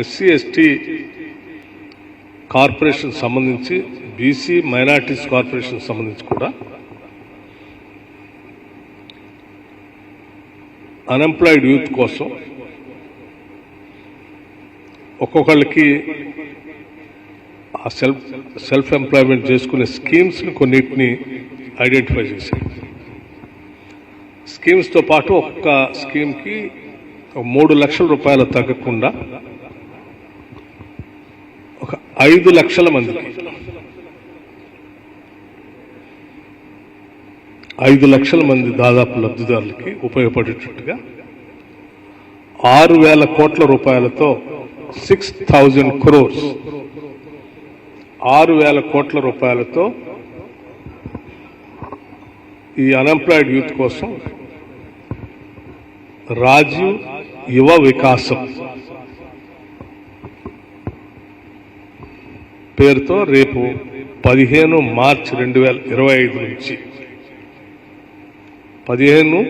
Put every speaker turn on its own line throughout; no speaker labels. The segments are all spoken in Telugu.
ఎస్సీ ఎస్టీ కార్పొరేషన్ సంబంధించి బీసీ మైనారిటీస్ కార్పొరేషన్ సంబంధించి కూడా అన్ఎంప్లాయిడ్ యూత్ కోసం ఒక్కొక్కళ్ళకి ఆ సెల్ఫ్ ఎంప్లాయ్మెంట్ చేసుకునే స్కీమ్స్ని కొన్నిటిని ఐడెంటిఫై చేశారు. స్కీమ్స్తో పాటు ఒక్కొక్క స్కీమ్కి 3 లక్షల రూపాయలు తగ్గకుండా ఒక 5 లక్షల మందికి 5 లక్షల మంది దాదాపు లబ్ధిదారులకి ఉపయోగపడేటట్టుగా 6,000 కోట్ల రూపాయలతో 6,000 crores 6,000 కోట్ల రూపాయలతో ఈ అన్ఎంప్లాయిడ్ యూత్ కోసం రాజీవ్ యువ వికాసం పేరుతో రేపు 15 మార్చి 2025 నుంచి 15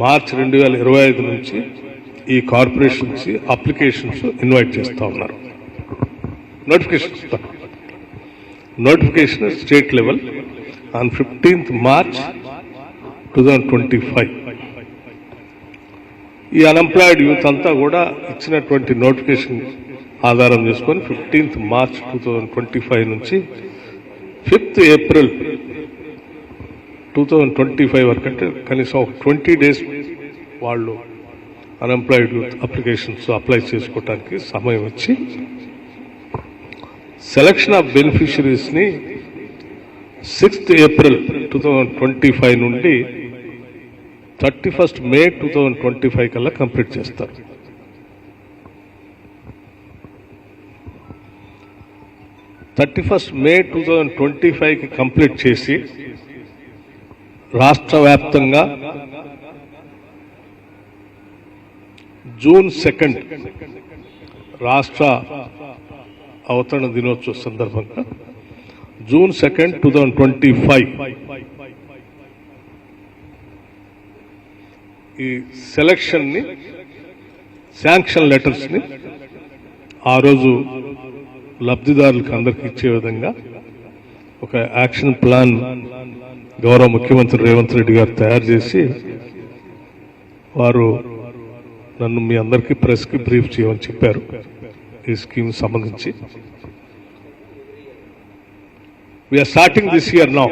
మార్చి 2025 నుంచి ఈ కార్పొరేషన్స్ అప్లికేషన్స్ ఇన్వైట్ చేస్తూ ఉన్నారు. Notification state level on 15th March 2025. ఈ అన్ఎంప్లాయిడ్ యూత్ అంతా కూడా ఇచ్చినటువంటి నోటిఫికేషన్ ఆధారం చేసుకొని 15th March 2025 నుంచి 5th April 2025 వరకు, అంటే కనీసం ఒక 20 days వాళ్ళు అన్ఎంప్లాయిడ్ యూత్ అప్లికేషన్స్ అప్లై చేసుకోవడానికి సమయం ఇచ్చి సెలక్షన్ ఆఫ్ బెనిఫిషరీస్ని 6th April 2025 నుండి 31st May 2025 కల్లా కంప్లీట్ చేస్తారు. May 2025కి కంప్లీట్ చేసి రాష్ట్ర వ్యాప్తంగా June 2 రాష్ట్ర అవతరణ దినోత్సవ సందర్భంగా June 2, 2025 ఈ సెలక్షన్ని శాంక్షన్ లెటర్స్ని ఆ రోజు లబ్ధిదారులకు అందరికీ ఇచ్చే విధంగా ఒక యాక్షన్ ప్లాన్ గౌరవ ముఖ్యమంత్రి రేవంత్ రెడ్డి గారు తయారు చేసి వారు నన్ను మీ అందరికీ ప్రెస్కి బ్రీఫ్ చేయమని చెప్పారు. ఈ స్కీమ్ సంబంధించి we are starting this year now.